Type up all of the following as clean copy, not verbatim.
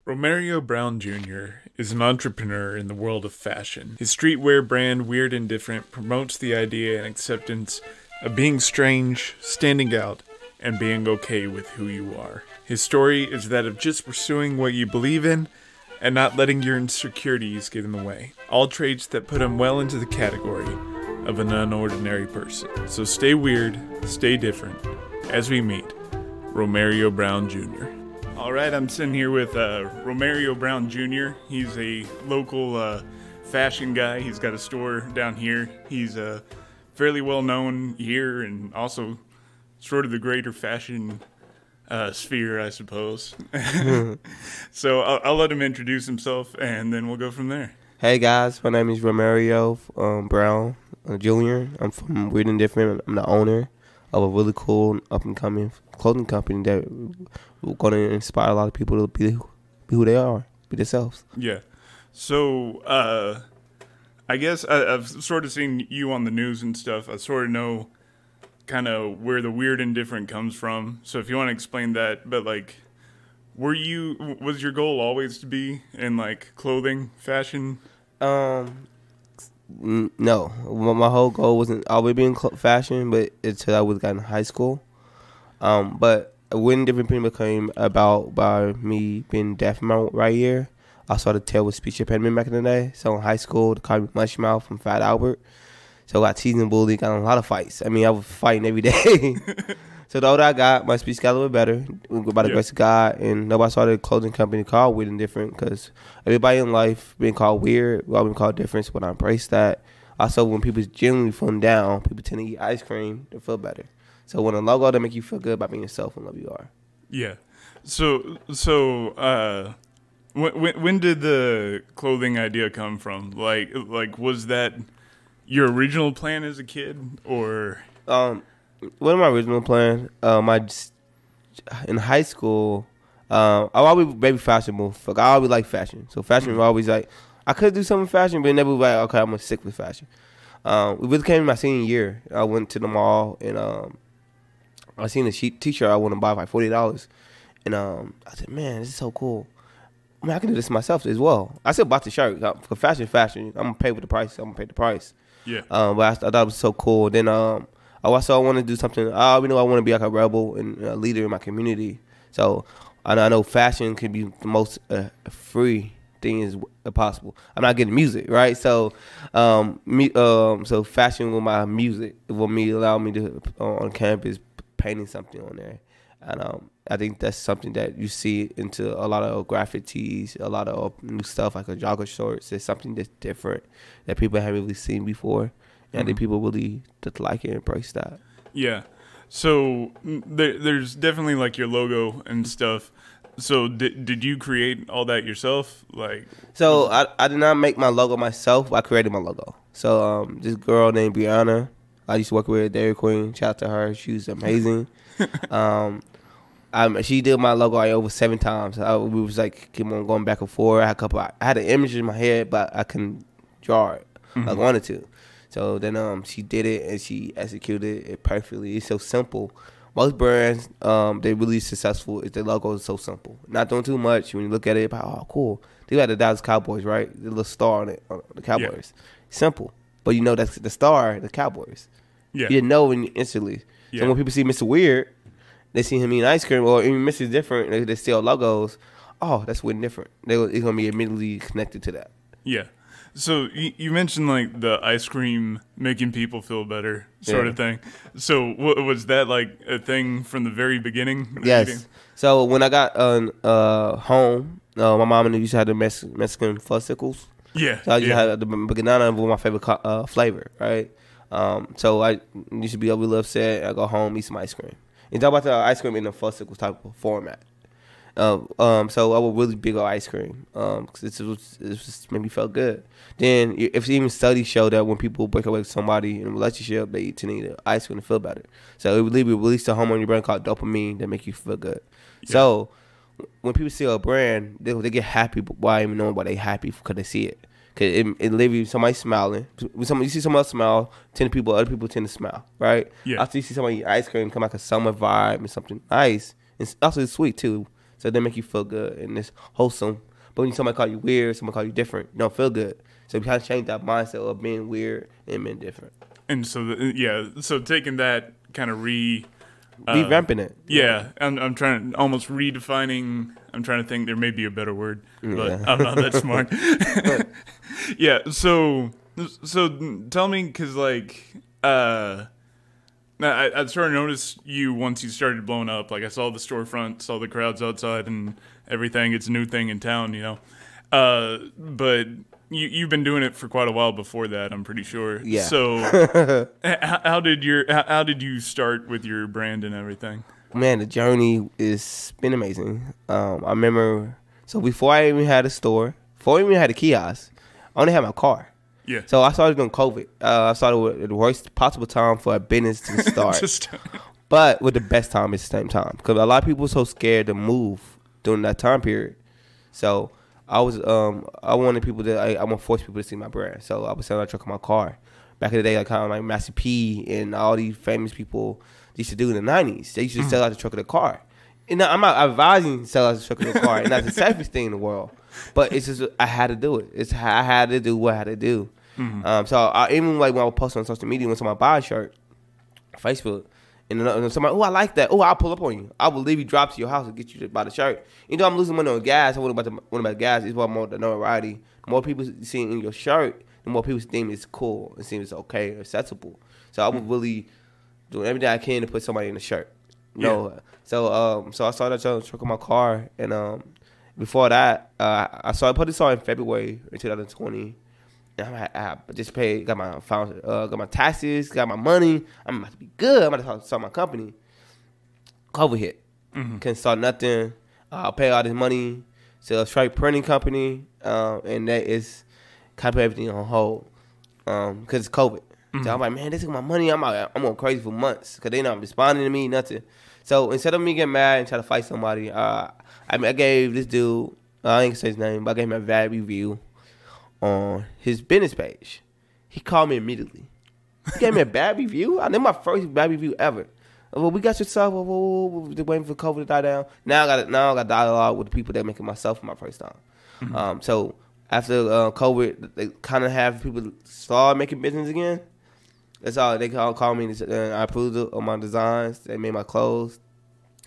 Romereo Brown Jr. is an entrepreneur in the world of fashion. His streetwear brand, Weird and Different, promotes the idea and acceptance of being strange, standing out, and being okay with who you are. His story is that of just pursuing what you believe in and not letting your insecurities get in the way. All traits that put him well into the category of an unordinary person. So stay weird, stay different, as we meet Romereo Brown Jr. All right, I'm sitting here with Romereo Brown Jr. He's a local fashion guy. He's got a store down here. He's fairly well known here and also sort of the greater fashion sphere, I suppose. So I'll let him introduce himself, and then we'll go from there. Hey guys, my name is Romereo Brown Jr. I'm from Weird and Different. I'm the owner of a really cool up-and-coming clothing company that we're going to inspire a lot of people to be who they are, be themselves. Yeah. So I guess I've sort of seen you on the news and stuff. I sort of know kind of where the weird and different comes from. So if you want to explain that, but like, was your goal always to be in like clothing, fashion? No, my whole goal wasn't always being fashion, but until I was got in high school. But when different people came about by me being deaf in my right ear, I started to tell with speech impediment back in the day. So in high school, they called me Mush Mouth from Fat Albert. So I got teased and bullied, got in a lot of fights. I mean, I was fighting every day. So the older I got, my speech got a little better by the grace of God. And nobody started a clothing company called Weird and Different because everybody in life being called weird, well, being called different, but I embrace that. Also, when people genuinely feeling down, people tend to eat ice cream to feel better. So when a logo that make you feel good about being yourself and love you are. Yeah. So when did the clothing idea come from? Like was that your original plan as a kid, or? What am my original plan? In high school, I always baby fashion move. Like I always like fashion, so fashion was always like I could do something fashion, but it never was like okay, I'm gonna stick with fashion. It really came in my senior year. I went to the mall and I seen a t-shirt I want to buy for like $40, and I said, man, this is so cool. I mean, I can do this myself as well. I still bought the shirt for fashion. I'm gonna pay with the price. I'm gonna pay the price. Yeah. But I thought it was so cool. Then I also want to do something. I already know I want to be like a rebel and a leader in my community. So I know fashion can be the most free thing is possible. I'm not getting music, right? So so fashion with my music will allow me to on campus painting something on there. And I think that's something that you see into a lot of graphic tees, a lot of new stuff like a jogger shorts. It's something that's different that people haven't really seen before. And I think people really just like it and embrace that. Yeah. So there's definitely like your logo and stuff. So did you create all that yourself? So I did not make my logo myself. I created my logo. So this girl named Brianna, I used to work with Dairy Queen. Shout out to her. She was amazing. She did my logo like over 7 times. We was like keep on going back and forth. I had an image in my head, but I couldn't draw it. I wanted to. So then she did it and she executed it perfectly. It's so simple. Most brands, they're really successful if their logo is so simple. Not doing too much. When you look at it, oh, cool. They got the Dallas Cowboys, right? The little star on it, on the Cowboys. Yeah. Simple. But you know that's the star, the Cowboys. Yeah. You know instantly. Yeah. So when people see Mr. Weird, they see him eating ice cream, or even Mr. Different, they sell logos. Oh, that's Weird and Different. It's going to be immediately connected to that. Yeah. So you mentioned like the ice cream making people feel better sort of thing. So was that like a thing from the very beginning? Yes. So when I got home, my mom used to have the Mexican fudgsicles. Yeah. So I just had the banana with my favorite flavor, right? So I used to be a little upset. I go home, eat some ice cream. And talk about the ice cream in the fudgsicles type of format. So I was really big on ice cream because it just made me feel good. Then if even studies show that when people break away with somebody in a relationship, they tend to eat ice cream to feel better. So it would release a hormone in your brain called dopamine that make you feel good. Yeah. So when people see a brand, they get happy why even knowing why they happy because they see it. Cause it literally somebody smiling. When you see someone else smile, other people tend to smile, right? Yeah. After you see somebody eat ice cream, come like a summer vibe and something nice. And also it's sweet too. So they make you feel good and it's wholesome. But when somebody call you weird, somebody call you different, you don't feel good. So we kind of change that mindset of being weird and being different. And so, so taking that kind of revamping it. Yeah, I'm trying almost redefining. I'm trying to think. There may be a better word, but I'm not that smart. Yeah. So tell me, because like, I sort of noticed you once you started blowing up. Like I saw the storefront, saw the crowds outside, and everything. It's a new thing in town, you know. But you've been doing it for quite a while before that, I'm pretty sure. Yeah. So how did you start with your brand and everything? Man, the journey has been amazing. I remember, so before I even had a store, before I even had a kiosk, I only had my car. Yeah. So I started during COVID. I started with the worst possible time for a business to start. But with the best time at the same time. Because a lot of people were so scared to move during that time period. So I wanted people to, I want to force people to see my brand. So I was selling a truck in my car. Back in the day, like kind of like Master P and all these famous people used to do in the 90s. They used to sell out the truck of the car. And I'm not advising sell out the truck of the car. And that's the safest thing in the world. But it's just, I had to do it. I had to do what I had to do. Mm-hmm. So I, even like when I would post on social media, when somebody buy a shirt, Facebook, and somebody, oh, I like that. Oh, I'll pull up on you. I will leave you drop to your house and get you to buy the shirt. You know, I'm losing money on gas. I wasn't about gas. It's about more the notoriety. The more people see it in your shirt, the more people think it's cool and seem it's okay or acceptable. So I would really do everything I can to put somebody in the shirt. You know? So I started selling truck in my car, and before that, I put this on in February in 2020. I just paid, got my taxes, got my money. I'm about to be good. I'm about to start my company. COVID hit. Mm-hmm. Couldn't start nothing. I'll pay all this money to a straight printing company, and that is kind of put everything on hold because it's COVID. Mm-hmm. So I'm like, man, this is my money. I'm going crazy for months because they not responding to me, nothing. So instead of me getting mad and trying to fight somebody, I gave this dude, I ain't gonna say his name, but I gave him a bad review on his business page. He called me immediately. He gave me a bad review. I did my first bad review ever. Well, we got your stuff. We're waiting for COVID to die down. Now I got dialogue with the people that making myself for my first time. Mm-hmm. So after COVID, they kind of have people start making business again. That's all. They call me and I approved of my designs. They made my clothes.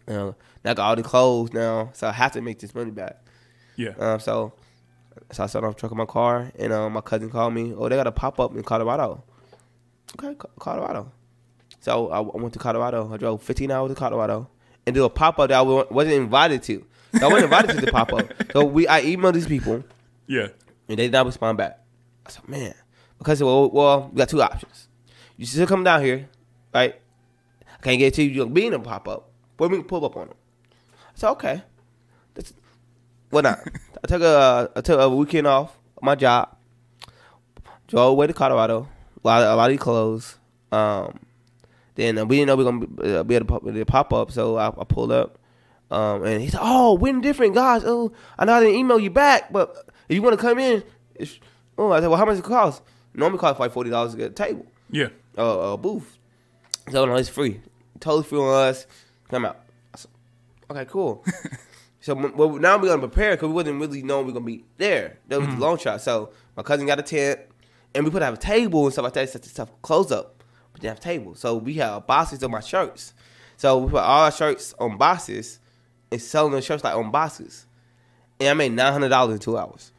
Now I got all the clothes now, so I have to make this money back. Yeah. So I started off truck in my car, and my cousin called me. Oh, they got a pop-up in Colorado. Okay, Colorado. So I went to Colorado. I drove 15 hours to Colorado and did a pop-up that I wasn't invited to. So I wasn't invited to the pop-up. So I emailed these people. Yeah. And they did not respond back. I said, man. Because, well, we got two options. You still come down here, right? I can't get to you. You'll be in a pop-up. But we can pull up on them. I said, okay. Well, not. I took a weekend off my job. Drove away to Colorado. A lot of these clothes. Then we didn't know we were gonna be able to pop up, so I pulled up. And he said, "Oh, we're different guys. Oh, I know I didn't email you back, but if you want to come in, I said, well, how much it cost? Normally it costs like $40 to get a table. Yeah. A booth. So no, it's free. Totally free on us. Come out. I said, okay, cool. So now we're gonna prepare because we wasn't really knowing we are gonna be there. That was the long shot. So my cousin got a tent, and we put have a table and stuff like that. Set the stuff close up, but didn't have a table. So we have boxes on my shirts. So we put all our shirts on boxes and selling the shirts like on boxes. And I made $900 in 2 hours.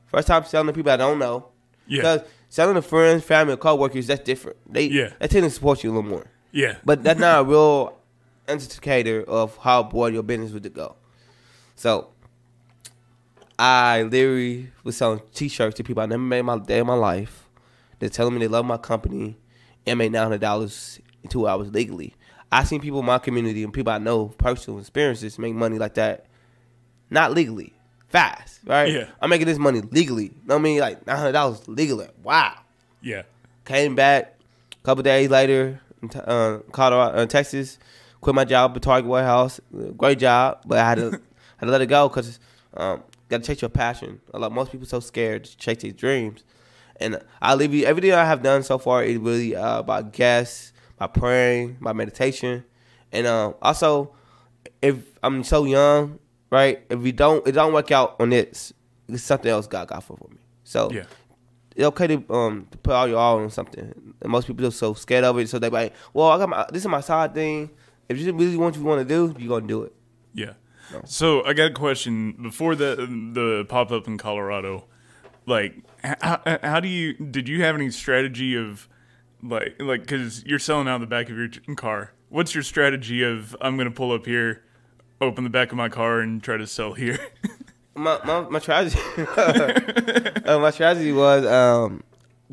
First time selling to people I don't know. Yeah. Because selling to friends, family, or coworkers, that's different. They tend to support you a little more. Yeah. But that's not a real indicator of how broad your business would go. So I literally was selling T-shirts to people I never made my day in my life. They're telling me they love my company and made $900 in 2 hours legally. I seen people in my community and people I know, personal experiences, make money like that, not legally, fast, right? Yeah. I'm making this money legally. You know what I mean? Like $900 legally. Wow. Yeah. Came back a couple days later in Colorado, Texas. Quit my job at Target warehouse. Great job, but I had to let it go because got to chase your passion. Most people so scared to chase their dreams. And I leave you everything I have done so far is really about guests, by praying, by meditation, and also if I'm so young, right? If it don't work out on this, it's something else God got for me. So Yeah. it's okay to put all your all on something. And most people are so scared of it, so they like, well, this is my side thing. If you really want to do, you're gonna do it. Yeah. No. So I got a question before the pop up in Colorado. Like, how did you have any strategy of like because you're selling out the back of your car? What's your strategy of I'm gonna pull up here, open the back of my car, and try to sell here? My strategy, my strategy was I'm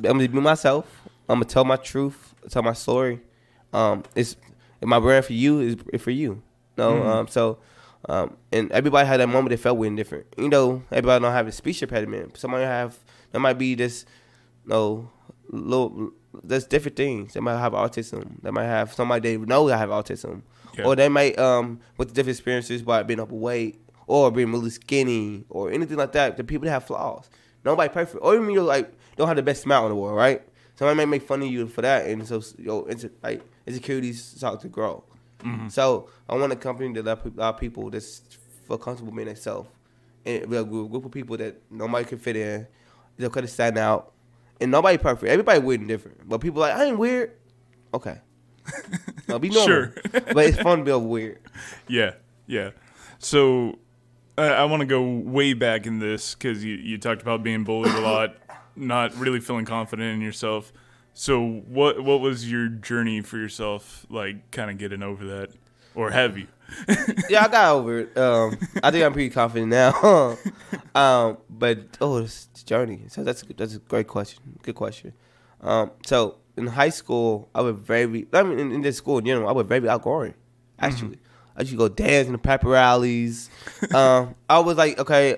gonna be myself. I'm gonna tell my truth, tell my story. It's my brand for you is for you. No, and everybody had that moment they felt weird and different. You know, everybody don't have a speech impediment. Somebody there might be this, there's different things. They might have autism. They might have somebody they know that have autism, or they might with different experiences by being overweight or being really skinny or anything like that. The people that have flaws, nobody perfect. Or even you don't have the best smile in the world, right? Somebody may make fun of you for that, and so insecurities start to grow. Mm-hmm. So I want a company that allow people that's feel comfortable being themselves, and we're a group of people that nobody can fit in. They're going to stand out, and nobody perfect. Everybody weird and different, but people I ain't weird. Okay, no, be normal. Sure. But it's fun to be weird. Yeah. So I want to go way back in this because you talked about being bullied a lot, not really feeling confident in yourself. So what was your journey for yourself, like kind of getting over that, or have you? Yeah, I got over it. I think I'm pretty confident now. But it's a journey. So that's a great question. Good question. So in high school, in this school in general, I was very outgoing. Actually, I used to go dance in the pep rallies. I was like, okay,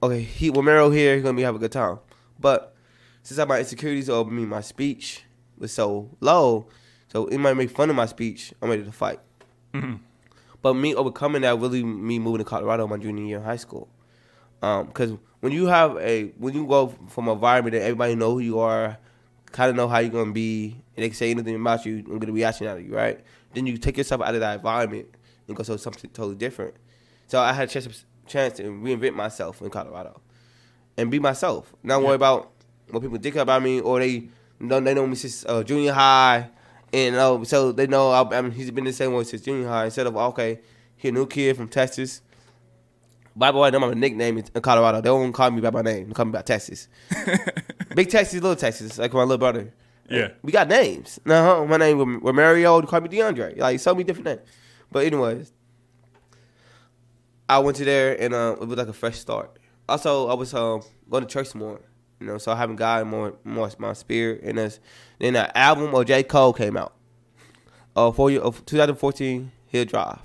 Romereo here, he's gonna be having a good time. But since I had my insecurities over me, my speech was so low, so it might make fun of my speech. I'm ready to fight. Mm-hmm. But me overcoming that, really me moving to Colorado my junior year in high school. Because when you go from an environment that everybody know who you are, kind of know how you're gonna be, and they can say anything about you, and get a reaction out of you, right? Then you take yourself out of that environment and go to something totally different. So I had a chance to reinvent myself in Colorado and be myself. Not worry about what people think about me, or they know me since junior high, and so they know he's been the same way since junior high. Instead of he a new kid from Texas. By the way, I know my nickname in Colorado. They don't call me by my name. They call me by Texas. Big Texas, little Texas, like my little brother. Yeah, we got names. No, my name was Romereo. They call me DeAndre. Like so many different names. But anyways, I went to there and it was like a fresh start. Also, I was going to church more. So having God more my spirit. And then an album of J. Cole came out. 2014, Hill Drive.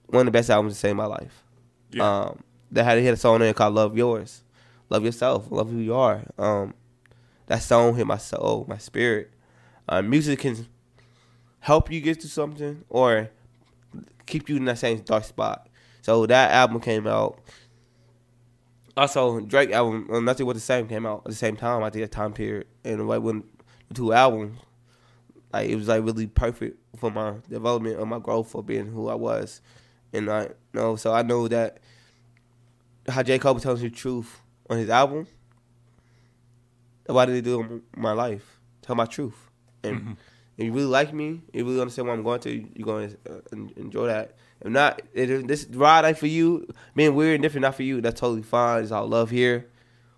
One of the best albums to save my life. Yeah. They had a song in there called Love Yours. Love yourself. Love who you are. That song hit my soul, my spirit. Music can help you get to something or keep you in that same dark spot. So that album came out. Also, Drake album, Nothing Was the Same, came out at the same time. I think that time period, and right when the two albums, it was really perfect for my development or my growth for being who I was, and so I know that how J. Cole tells you the truth on his album. Why did he do it in my life? Tell my truth, and if you really like me, you really understand what I'm going through, you're going to enjoy that. If not, this ride ain't for you. Being weird and different not for you. That's totally fine. It's all love here.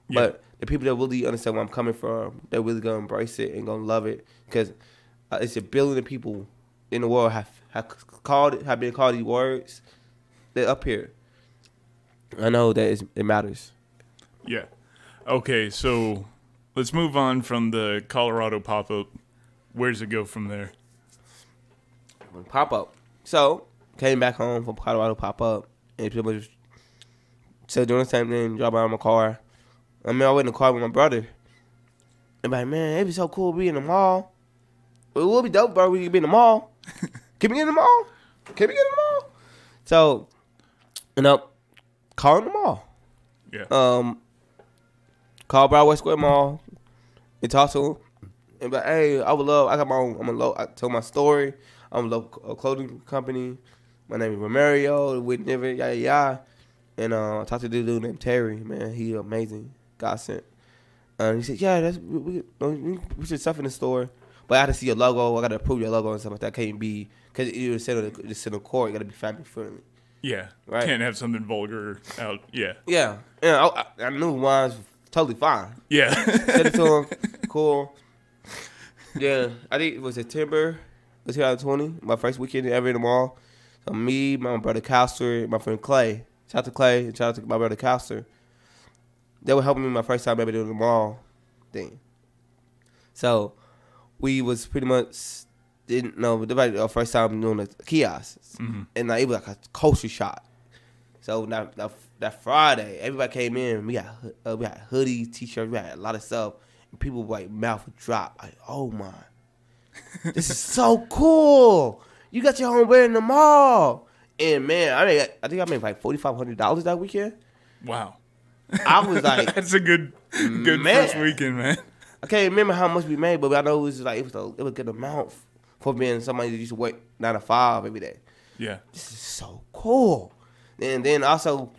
Yeah. But the people that really understand where I'm coming from, they're really gonna embrace it and gonna love it because it's a billion of people in the world have been called these words. They're up here. I know that it matters. Yeah. Okay, so let's move on from the Colorado pop-up. Where's it go from there? Pop-up. So came back home from Colorado pop-up and pretty much still doing the same thing, driving out my car. I went in the car with my brother. And like, man, it'd be so cool to be in the mall. It would be dope, bro. We could be in the mall. Can we get in the mall? Can we get in the mall? So, call in the mall. Yeah. Call Broadway Square Mall and talk to him. And be like, hey, I got my own, I told my story. I'm a local clothing company. My name is Romereo. We never yada yada. And I talked to this dude named Terry. Man, he amazing. God sent. He said, yeah, we should stuff in the store. But I had to see your logo. I got to approve your logo and stuff like that. Can't be, because you just sit in court. You got to be family friendly. Yeah. Right? Can't have something vulgar out. Yeah. Yeah. Yeah. I knew mine's totally fine. Yeah. Said it to him. Cool. Yeah. I think it was September 2020. My first weekend ever in the mall. So me, my brother Calster, my friend Clay. Shout out to Clay. Shout out to my brother Calster. They were helping me my first time ever doing the mall thing. So we was pretty much didn't know our first time doing the kiosks. Mm-hmm. And like, it was like a culture shock. So that Friday, everybody came in. We had hoodies, t-shirts, we had a lot of stuff. And people like mouth would drop. Like, oh my, this is so cool. You got your own wear in the mall. And man, I think I made like $4,500 that weekend. Wow. I was like, that's a good first weekend, man. I can't remember how much we made, but I know it was like it was a good amount for being somebody that used to work 9 to 5 every day. Yeah, this is so cool. And then also,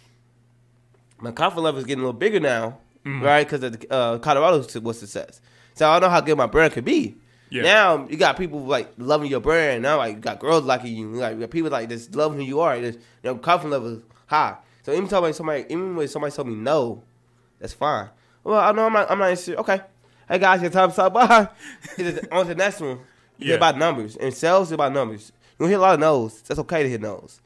my confidence level is getting a little bigger now, right? Because of Colorado was success. So I know how good my brand could be. Yeah. Now you got people like loving your brand. Now like you got girls liking you. Like you got people like just loving who you are. Just, confidence level is high. So even when somebody told me no, that's fine. Well, I know I'm not interested. Okay. Hey guys, your time to stop by. On to the next one. It's about numbers. And sales is about numbers. You don't hear a lot of no's. That's okay to hear no's.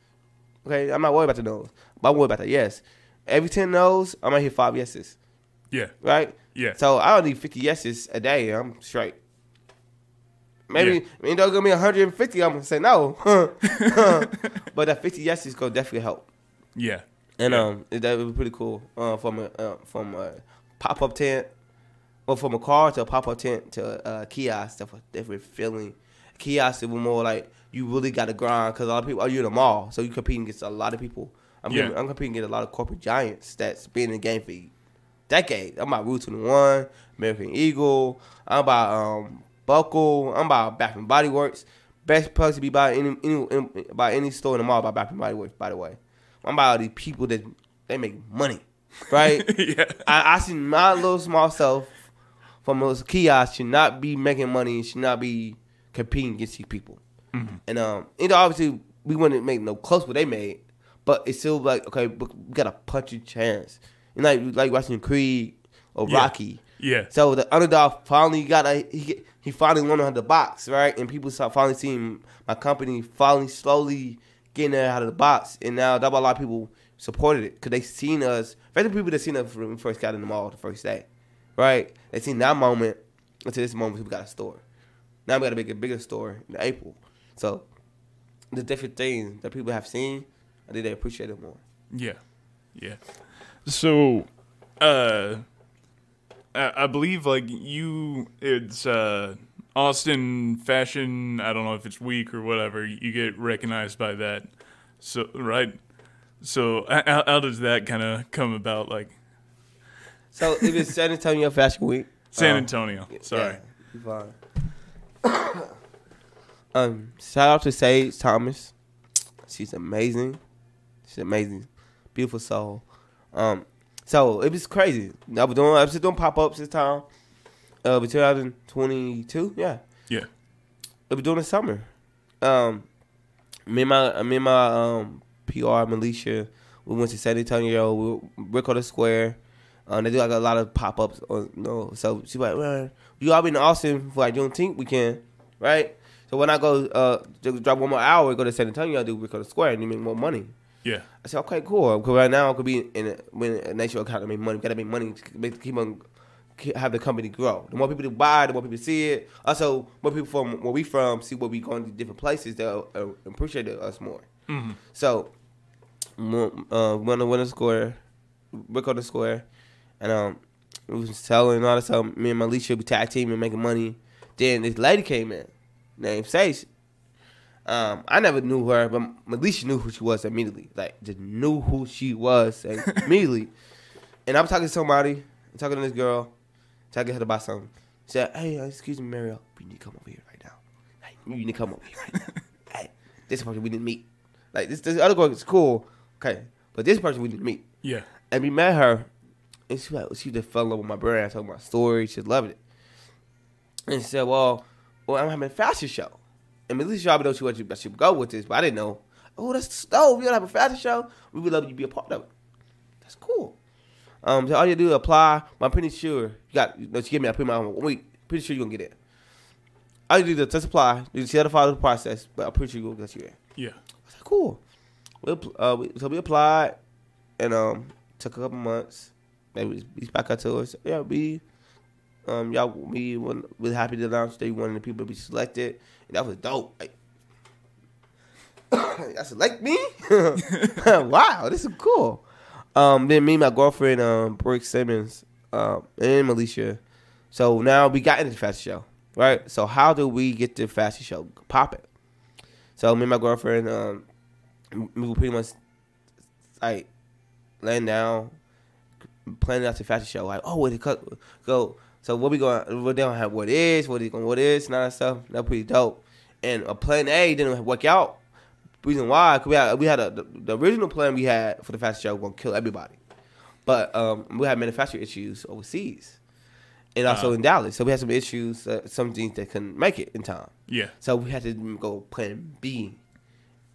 Okay? I'm not worried about the no's. But I'm worried about the yes. Every 10 no's, I'm gonna hit 5 yeses. Yeah. Right? Yeah. So I don't need 50 yeses a day. I'm straight. Maybe don't give me 150, I'm gonna say no. But that 50 yeses gonna definitely help. Yeah. And that would be pretty cool. From a pop-up tent, or from a car to a pop-up tent to a kiosk, that's a different feeling. Kiosk is more like you really got to grind because a lot of people are you in the mall, so you competing against a lot of people. I'm competing against a lot of corporate giants that's been in the game for decades. I'm about Route 21, American Eagle. I'm about Buckle. I'm about Bath and Body Works. Best place to be by any store in the mall by Bath and Body Works, by the way. I'm about all these people that they make money, right? Yeah. I see my little small self from those kiosks should not be making money, should not be competing against these people. Mm-hmm. And obviously we wouldn't make no close what they made, but it's still like, okay, we got a punching chance. And like watching Creed or Rocky. Yeah. So the underdog finally he finally won on the box, right? And people start finally seeing my company finally slowly getting out of the box, and now a lot of people supported it because they seen us. Especially people that seen us when we first got in the mall the first day, right? They seen that moment until this moment we got a store. Now we got to make a bigger store in April. So the different things that people have seen, I think they appreciate it more. Yeah, yeah. So, I believe like it's Austin Fashion, I don't know if it's week or whatever, you get recognized by that. So, right? So, how does that kind of come about? Like, so it was San Antonio Fashion Week. San Antonio, sorry. Yeah, fine. Shout out to Sage Thomas. She's amazing. Beautiful soul. So it was crazy. I was just doing pop-ups this time. 2022, yeah. Yeah. I was doing the summer. Me and my PR Militia, we went to San Antonio. We worked on the square. They do like a lot of pop-ups. So she's like, well, you all be in Austin for like Juneteenth weekend, right? So when I go drive 1 more hour, go to San Antonio, I do work on the square and you make more money. Yeah. I said, okay, cool. Because right now I could be in a national account to make money. We got to make money to keep on have the company grow. The more people to buy, the more people see it. Also, more people from where we from see where we going to different places. They'll appreciate us more. Mm-hmm. So, went to the square, work on the square, and we was selling all this stuff. Me and Alicia be tag teaming and making money. Then this lady came in named Sage. I never knew her, but Alicia knew who she was immediately. Like, just knew who she was immediately. And I'm talking to somebody, I'm talking to this girl, trying to get her to buy something. She said, hey, excuse me, Mario, you need to come over here right now. Hey, you need to come over here right now. Hey, this is what we didn't meet. Like this other girl is cool. Okay, but this person we need to meet. Yeah. And we met her, and she just fell in love with my brand. I told her my story. She loved it. And she said, well, I'm having a fashion show. And Melissa Shaw knows she would go with this, but I didn't know. Oh, that's dope. You're going to have a fashion show? We would love you to be a part of it. That's cool. So all you do is apply. But I'm pretty sure she gave me, I put my own week. Pretty sure you're going to get it. All you do is just apply. You just have to follow the process, but I'm pretty sure you're going to get you in. Yeah. I said, cool. So we applied, and took a couple months. Maybe he's back out to us. Yeah, we really happy to announce that one of the people to be selected. And that was dope. Like, I select me? Wow, this is cool. Then me and my girlfriend, Brooke Simmons, and Alicia. So now we got into the fashion show, right? So how do we get the fashion show popping? So me and my girlfriend, we were pretty much like laying down, planning out the fashion show. Like, where it go? So what we going? What they gonna have? What is? What is? And all that stuff. That's pretty dope. And a plan A didn't work out. Reason why? Cause we had the original plan we had for the fashion show was gonna kill everybody, but we had manufacturing issues overseas, and also in Dallas. So we had some issues, some things that couldn't make it in time. Yeah. So we had to go plan B,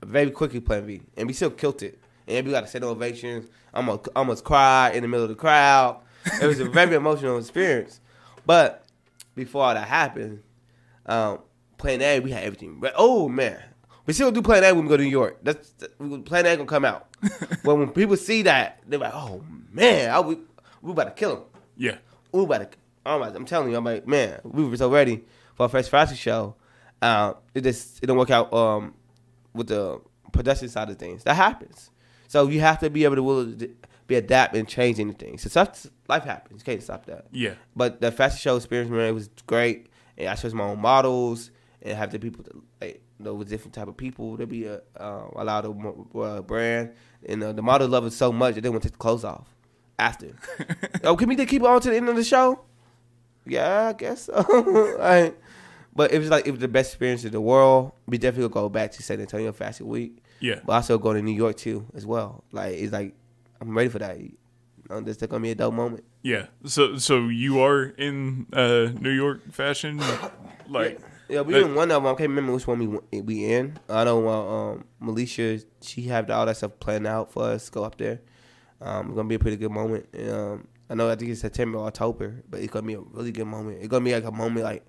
very quickly plan B, and we still killed it. And we got to set ovations. I almost cried in the middle of the crowd. It was a very emotional experience. But before all that happened, plan A, we had everything. Oh, man. We still do plan A when we go to New York. Plan A going to come out. But when people see that, they're like, oh, man, we about to kill him. Yeah. We about to, I'm telling you, I'm like, man, we were so ready for our first fashion show. It didn't work out with the production side of things. That happens. So you have to be able to be adapt and change anything. So life happens. You can't stop that. Yeah. But the fashion show experience, man, it was great. And I chose my own models and have the people with different type of people to be allowed a brand. And the model loved it so much that they want to take the clothes off after. Can we keep on to the end of the show? Yeah, I guess so. But it was the best experience in the world. We definitely will go back to San Antonio Fashion Week. Yeah. But also go to New York too as well. It's like I'm ready for that. This is gonna be a dope moment. Yeah. So you are in New York fashion, Yeah, we in one of them. I can't remember which one we in. I know Militia, she have all that stuff planned out for us to go up there. It's gonna be a pretty good moment. I know I think it's September or October, but it's gonna be a really good moment. It's gonna be like a moment like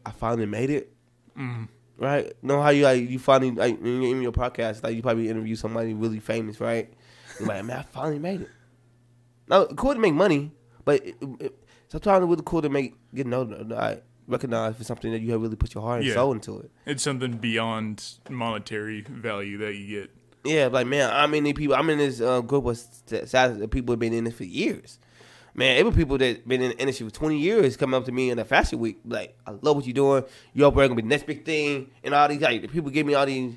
I finally made it. Mm-hmm. Right? You know how you finally in your podcast, you probably interview somebody really famous, right? You're like, man, I finally made it. No, cool to make money, but sometimes it's really cool to get recognized for something that you have really put your heart and soul into it. It's something beyond monetary value that you get. Yeah, like, man, I'm in this group of people who have been in this for years. Man, every people that been in the industry for 20 years come up to me in the fashion week, like, I love what you're doing. Your brand gonna be the next big thing, and all these people give me all these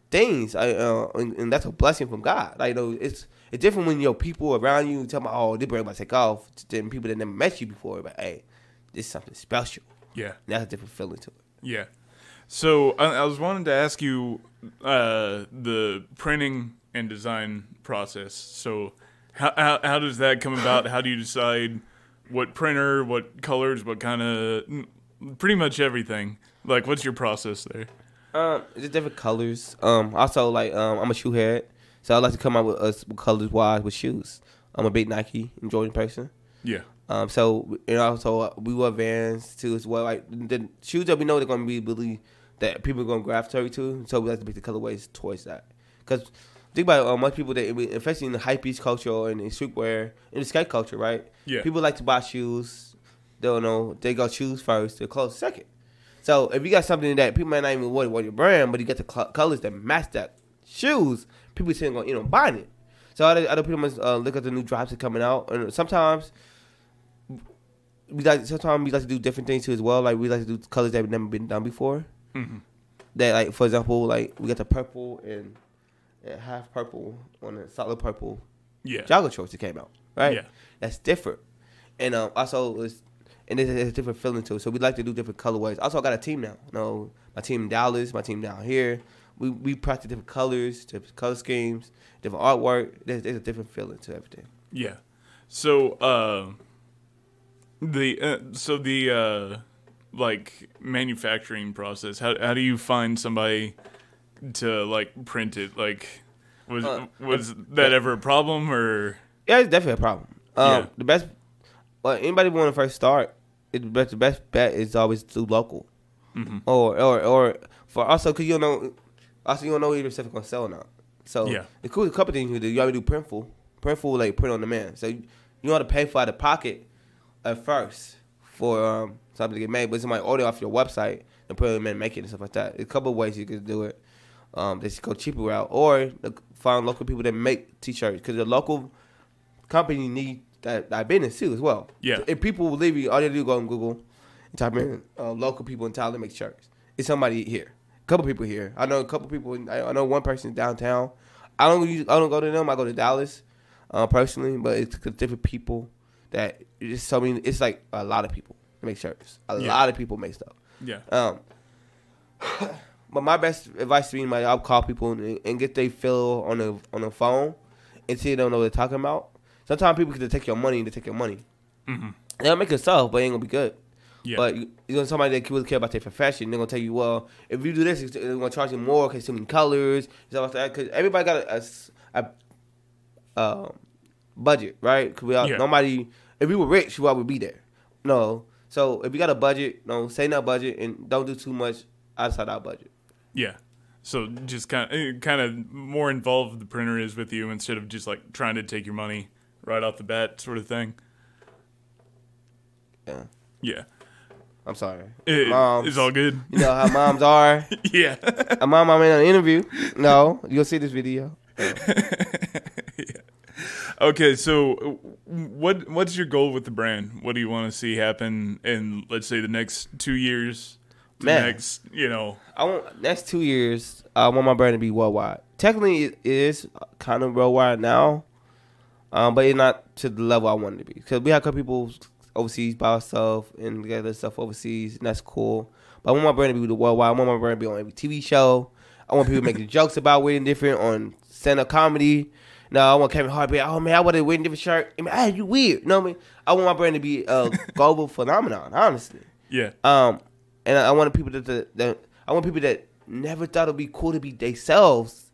things, and that's a blessing from God. It's different when people around you tell me, oh, this brand about to take off, than people that never met you before. But hey, this is something special. Yeah, and that's a different feeling to it. Yeah. So I was wanting to ask you the printing and design process. So. How does that come about? How do you decide what printer, what colors, what kind of, pretty much everything? Like, what's your process there? It's different colors. Also, I'm a shoe head, so I like to come out with colors wise with shoes. I'm a big Nike and Jordan person. Yeah. So we wear Vans too as well. Like the shoes that we know they're gonna be really that people are gonna gravitate to. So we like to pick the colorways towards that because. Think about most people especially in the hypebeast culture or in the streetwear, in the skate culture, right? Yeah. People like to buy shoes. They don't know. They go shoes first, their clothes second. So if you got something that people might not even want your brand, but you get the colors that match that shoes, people still going buying it. So I don't pretty much look at the new drops that are coming out, and sometimes we like to do different things too as well. Like we like to do colors that have never been done before. Mm-hmm. That for example, we got the purple and. Half purple on a solid purple jogger shorts that came out, right? Yeah. That's different. And also, there's a different feeling to it. So we like to do different colorways. Also, I got a team now. My team in Dallas, my team down here. we practice different colors, different color schemes, different artwork. There's a different feeling to everything. Yeah. So the like manufacturing process. How do you find somebody to like print it? Like was that ever a problem or? Yeah, it's definitely a problem. The best, anybody want to first start, the best bet is always do local, or for also because you don't know if your stuff is gonna sell or not. So the cool couple things you do. You already do printful like print on demand. So you want to pay for out of pocket at first for something to get made, but somebody order off your website and put them in, make it and stuff like that. There's a couple of ways you can do it. Just go cheaper route, or find local people that make t-shirts because the local company need that business too as well. Yeah. So if people will leave you, all they do is go on Google and type in local people in town that make shirts. It's somebody here. A couple people here. I know a couple people. I know one person downtown. I don't go to them. I go to Dallas personally, but it's different people that it's so many. It's like a lot of people that make shirts. A lot of people make stuff. Yeah. But my best advice to me, I'll call people and get their feel on the phone and see they don't know what they're talking about. Sometimes people can take your money. Mm-hmm. They'll make it soft, but it ain't gonna be good. Yeah. But you know somebody that really care about their profession, they're gonna tell you, well, if you do this, they're gonna charge you more because too many colors, stuff like that. Because everybody got a budget, right? Cause nobody. If we were rich, we all would be there. No. So if you got a budget, say that budget and don't do too much outside our budget. Yeah. So just kind of more involved the printer is with you instead of just like trying to take your money right off the bat sort of thing. Yeah. Yeah. I'm sorry. Moms, it's all good. You know how moms are. Yeah. A mom I made an interview. No, you'll see this video. Yeah. Okay, so what's your goal with the brand? What do you want to see happen in, let's say, the next 2 years? Next, next 2 years, I want my brand to be worldwide. Technically, it is kind of worldwide now, but it's not to the level I want it to be. Because we have a couple people overseas by ourselves and get other stuff overseas, and that's cool. But I want my brand to be the worldwide. I want my brand to be on every TV show. I want people making jokes about wearing different on stand-up comedy. No, I want Kevin Hart to be, oh man, I want to wear a different shirt. I mean, hey, you weird. You know what I mean? I want my brand to be a global phenomenon, honestly. Yeah. And I want people that never thought it'd be cool to be themselves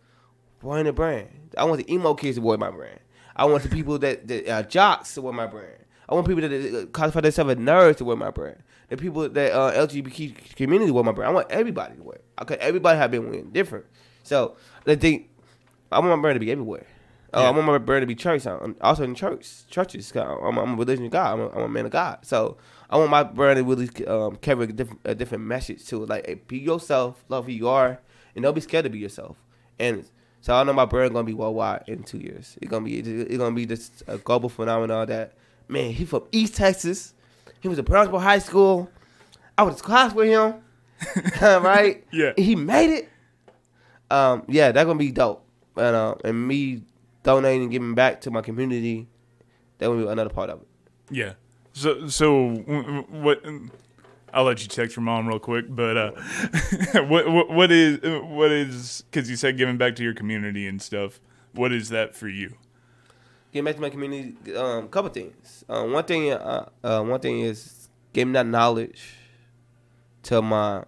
wearing a brand. I want the emo kids to wear my brand. I want the people that jocks to wear my brand. I want people that classify themselves as nerds to wear my brand. The people that LGBT community wear my brand. I want everybody to wear. Okay, everybody have been wearing different. So I want my brand to be everywhere. I want my brand to be church. I'm also in churches. I'm a religion guy. I'm a man of God. So I want my brand to really carry a different message to it. Like, hey, be yourself, love who you are, and don't be scared to be yourself. And so I know my brand gonna be worldwide in 2 years. It's gonna be just a global phenomenon. That man, he from East Texas. He was in Brownsville High School. I was in class with him, right? Yeah. And he made it. Yeah, that's gonna be dope. And me donating and giving back to my community, that will be another part of it. Yeah. So what? I'll let you text your mom real quick, but what is? Because you said giving back to your community and stuff. What is that for you? Giving back to my community, couple things. One thing is giving that knowledge to my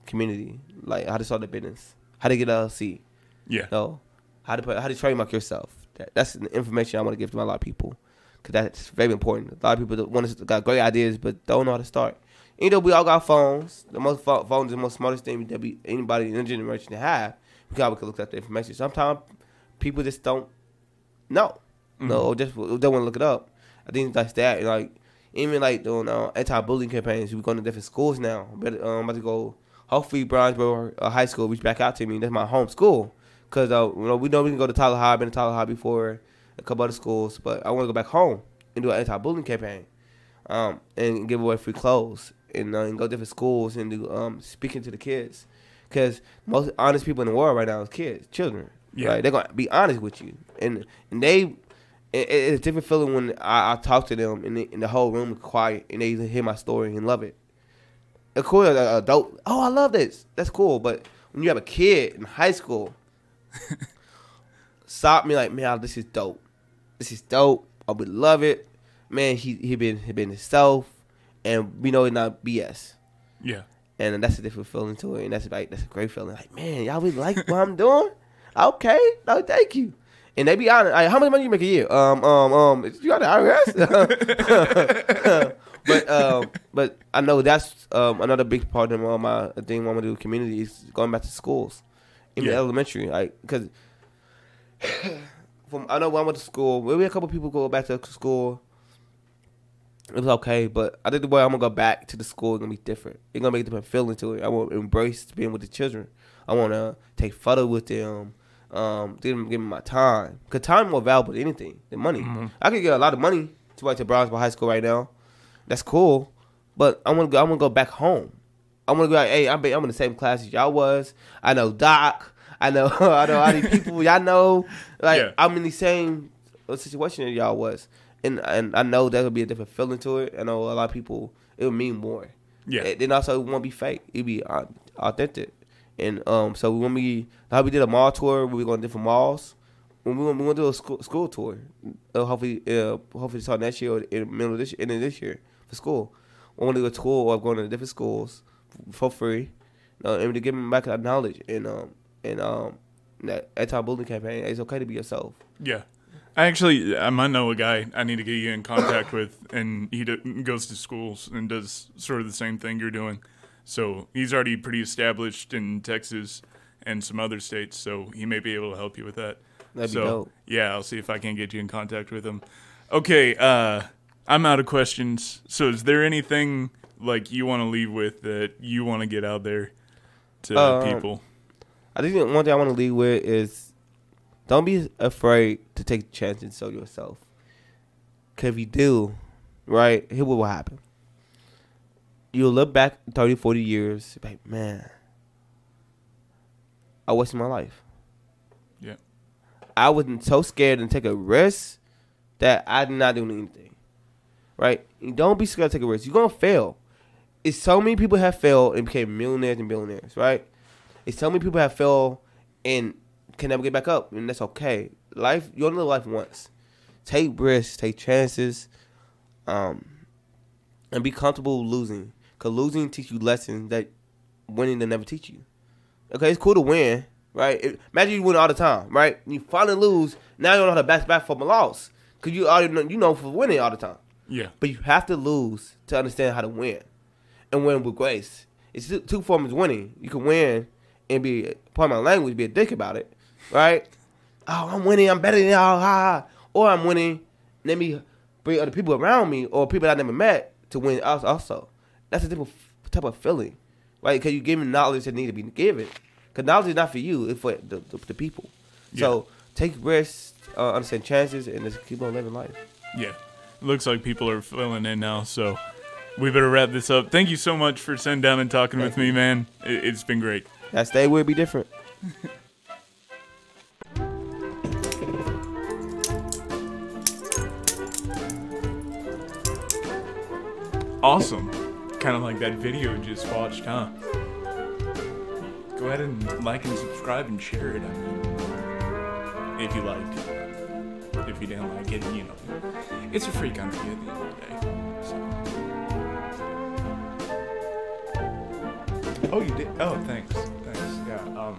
community, like how to start a business, how to get an LLC. Yeah. So how to trademark yourself. That's the information I want to give to a lot of people, because that's very important. A lot of people got great ideas but don't know how to start. You know, we all got phones. The most phones is the most smartest thing that anybody in the generation to have. We can look at the information. Sometimes people just don't know. Mm-hmm. No, or just don't want to look it up. I think that's that. Like even like doing anti-bullying campaigns. We're going to different schools now. I'm about to go. Hopefully, Brownsboro High School reach back out to me. That's my home school. Because we know we can go to Tyler High. I've been to Tyler High before, a couple other schools, but I want to go back home and do an anti-bullying campaign, and give away free clothes and go to different schools and do speaking to the kids, because most honest people in the world right now is children. Yeah. Right? They're gonna be honest with you, and it's a different feeling when I talk to them and the whole room is quiet and they hear my story and love it. Of course, adult. Oh, I love this. That's cool, but when you have a kid in high school, stop me like, man, this is dope. This is dope. I would love it. Man, he been himself, and we know it's not BS. Yeah. And that's a different feeling to it, and that's a great feeling. Like, man, y'all really like what I'm doing? Okay, no, thank you. And they be honest. Like, how much money you make a year? You got the IRS? but I know that's another big part of my thing I want to do with community is going back to schools, in the elementary, like because I know when I went to school, maybe a couple people go back to school. It was okay, but I think the way I'm gonna go back to the school is gonna be different. It's gonna make a different feeling to it. I want to embrace being with the children. I want to take photos with them. Give me my time. Cause time is more valuable than anything, than money. Mm-hmm. I could get a lot of money to write to Brownsville High School right now. That's cool, but I'm gonna go back home. I'm gonna go like, hey, I'm in the same class as y'all was. I know Doc. I know all these people y'all know. Like I'm in the same situation that y'all was. And I know that would be a different feeling to it. I know a lot of people, it would mean more. Yeah. Then also, it won't be fake. It'd be authentic. And so we want to how we did a mall tour, we going to different malls. We want to do a school tour. Hopefully start next year or in the middle of this year for school. We want to do a tour of going to different schools for free, and to give them back that knowledge and that anti-bullying campaign. It's okay to be yourself. Yeah. I might know a guy I need to get you in contact with, and he goes to schools and does sort of the same thing you're doing. So he's already pretty established in Texas and some other states, so he may be able to help you with that. That'd be dope. Yeah, I'll see if I can get you in contact with him. Okay, I'm out of questions. So is there anything like you want to leave with that you want to get out there to people? I think the one thing I want to leave with is don't be afraid to take chances and show yourself. Because if you do, right, here what will happen. You'll look back 30, 40 years, like, man, I wasted my life. Yeah. I was so scared and take a risk that I did not do anything. Right? You don't be scared to take a risk. You're going to fail. It's so many people have failed and became millionaires and billionaires, right? It's so many people have failed and can never get back up, and that's okay. Life, you only live life once. Take risks, take chances, and be comfortable losing. Because losing teach you lessons that winning will never teach you. Okay, it's cool to win, right? Imagine you win all the time, right? You finally lose, now you don't know how to bounce back from a loss. Because you already know for winning all the time. Yeah. But you have to lose to understand how to win. And win with grace. It's two forms of winning. You can win and be, part of my language, be a dick about it. Right? Oh, I'm winning. I'm better than y'all. Ha. Or I'm winning. Let me bring other people around me or people I never met to win also. That's a different type of feeling. Right? Because you're giving knowledge that need to be given. Because knowledge is not for you. It's for the people. Yeah. So take risks, understand chances, and just keep on living life. Yeah. It looks like people are filling in now. So we better wrap this up. Thank you so much for sitting down and talking with me, man. It's been great. That stay will be different. Awesome. Kind of like that video you just watched, huh? Go ahead and like and subscribe and share it. I mean, if you liked it. If you didn't like it, you know, it's a free country at the end of the day. So. Oh, you did? Oh, thanks. Yeah.